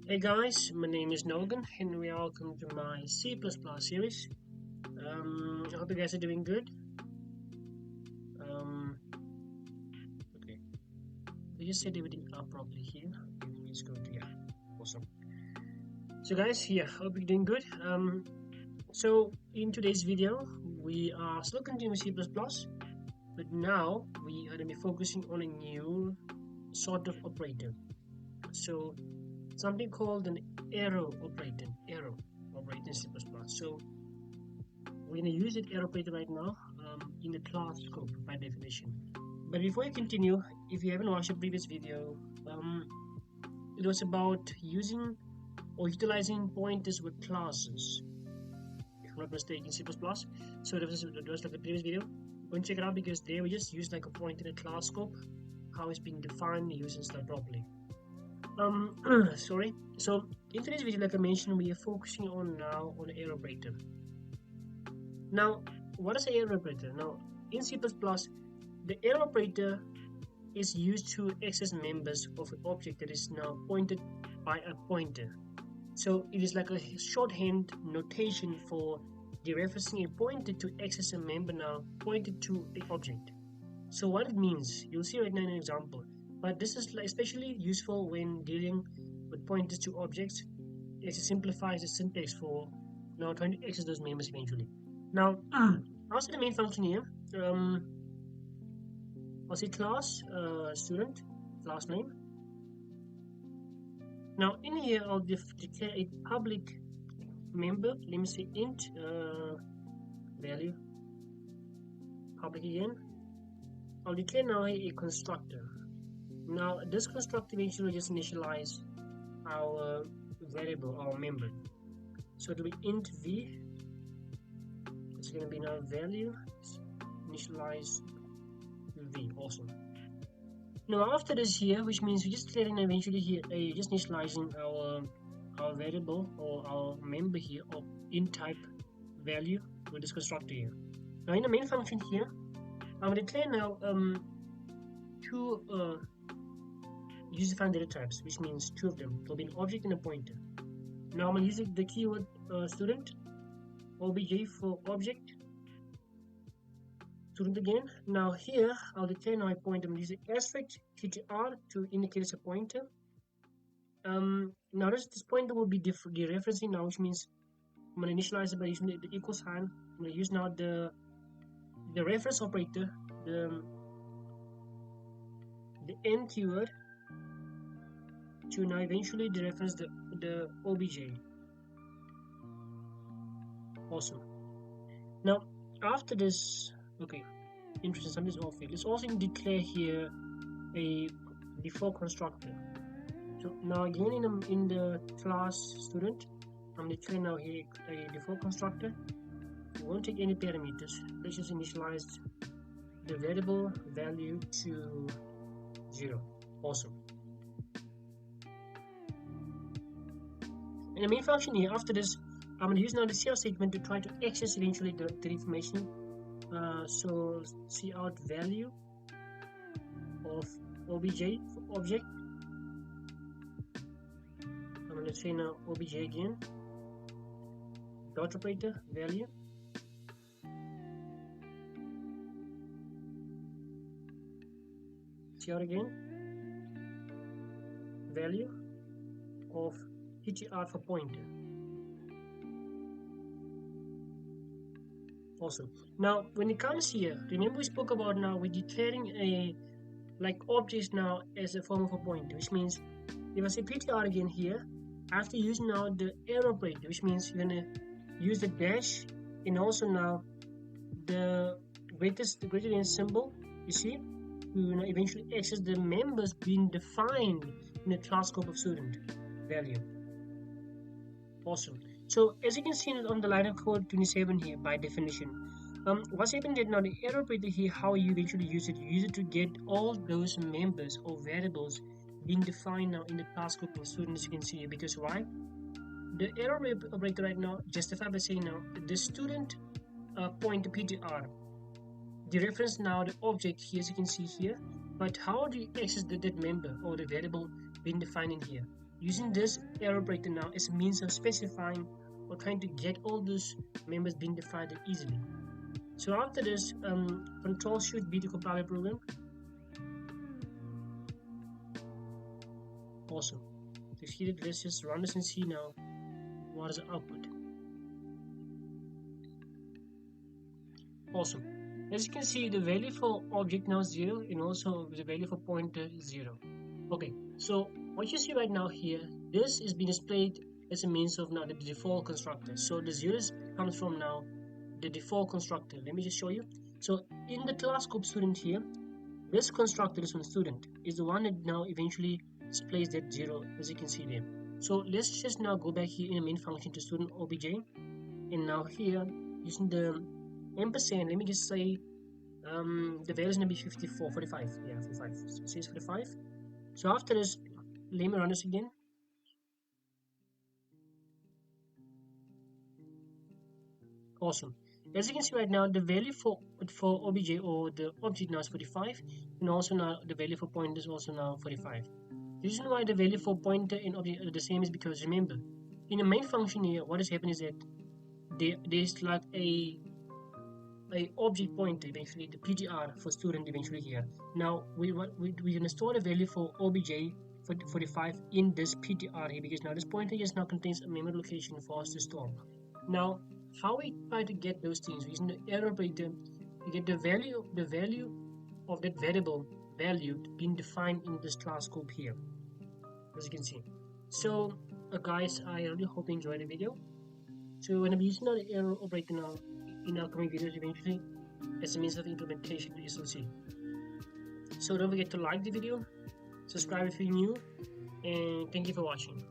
Hey guys, my name is Nogan and welcome to my C++ series. I hope you guys are doing good. Um, okay, we just set everything up properly here. Okay, let me just go to awesome. So guys, hope you're doing good. So in today's video, we are still continuing C++, but now we are going to be focusing on a new sort of operator. So something called an arrow operator in C++. So we're going to use it arrow operator right now in the class scope by definition. But before I continue, if you haven't watched the previous video, it was about using or utilizing pointers with classes, if I'm not mistaken, in C++. So that was like the previous video. Go and check it out because there we just used like a pointer in a class scope, how it's being defined, used and stuff properly. Sorry. So in today's video, like I mentioned, we are focusing on now on arrow operator. Now, what is an arrow operator? Now, in C++, the arrow operator is used to access members of an object that is now pointed by a pointer. So it is like a shorthand notation for dereferencing a pointer to access a member now pointed to the object. So what it means, you'll see right now in an example. But this is especially useful when dealing with pointers to objects, as it simplifies the syntax for now trying to access those members eventually. Now, also the main function here, I'll say class, student, class name. Now in here, I'll declare a public member, let me say int value, public again. I'll declare now a constructor. Now this constructor eventually will just initialize our variable, our member. So it'll be int v. It's going to be now value initialize v. Awesome. Now after this here, which means we're just declaring eventually here just initializing our variable or our member here of int type value with this constructor here. Now in the main function here, I'm going to declare now two user-defined data types, which means two of them. It will be an object and a pointer. Now I'm going to use the keyword student, obj for object, student again. Now here I'll declare now a pointer. I'm going to use the asterisk TTR to indicate it's a pointer. Now this pointer will be dereferencing now, which means I'm going to initialize it by using the equal sign. I'm going to use now the reference operator, the n keyword, to now eventually dereference the obj. Awesome. Now after this, okay, interesting, something's off here. Let's also declare here a default constructor. So now again in the class student, I'm declaring now here a default constructor. We won't take any parameters. Let's just initialize the variable value to 0. Awesome. In the main function here, after this, I'm going to use now the cout statement to try to access eventually the information. So cout value of obj for object. I'm going to say now obj again, dot operator value. Cout again, value of TTR for pointer. Awesome. Now when it comes here, remember we spoke about now we're declaring a like objects now as a form of a pointer, which means if I say PTR again here, I have to use now the arrow operator, which means you're gonna use the dash and also now the greater than symbol, you see, to now eventually access the members being defined in the class scope of student value. Awesome. So as you can see on the line of code 27 here, by definition, what's happening is now the arrow operator here, how you eventually use it, you use it to get all those members or variables being defined now in the class group of students, you can see here. Because why? The arrow operator right now justify by saying now the student pointer PTR, the reference now the object here, as you can see here, but how do you access that member or the variable being defined in here? using this error operator now as a means of specifying or trying to get all those members being defined easily. So after this, control should be to compile the program. Awesome. So here, let's just run this and see now what is the output. Awesome. As you can see, the value for object now is 0, and also the value for pointer is 0. Okay, so what you see right now here, this is being displayed as a means of now the default constructor. So the 0 comes from now the default constructor. Let me just show you. So in the class scope student here, this constructor, this one student, is the one that now eventually displays that 0, as you can see there. So let's just now go back here in the main function to student obj, and now here using the ampersand, let me just say the value is going to be 45. Yeah, 45. So it says 45. So after this, let me run this again. Awesome. As you can see right now, the value for obj or the object now is 45, and also now the value for pointer is also now 45. The reason why the value for pointer and object are the same is because, remember, in the main function here, what has happened is that there's like a object pointer, eventually the PTR for student eventually here. Now we're going to store the value for obj for 45 in this PTR here, because now this pointer just now contains a memory location for us to store. Now how we try to get those things using the error operator, we get the value of that variable value being defined in this class scope here, as you can see. So guys, I really hope you enjoyed the video. So we're going to be using the error operator now in upcoming videos eventually as a means of implementation to SLC. So don't forget to like the video, subscribe if you're new, and thank you for watching.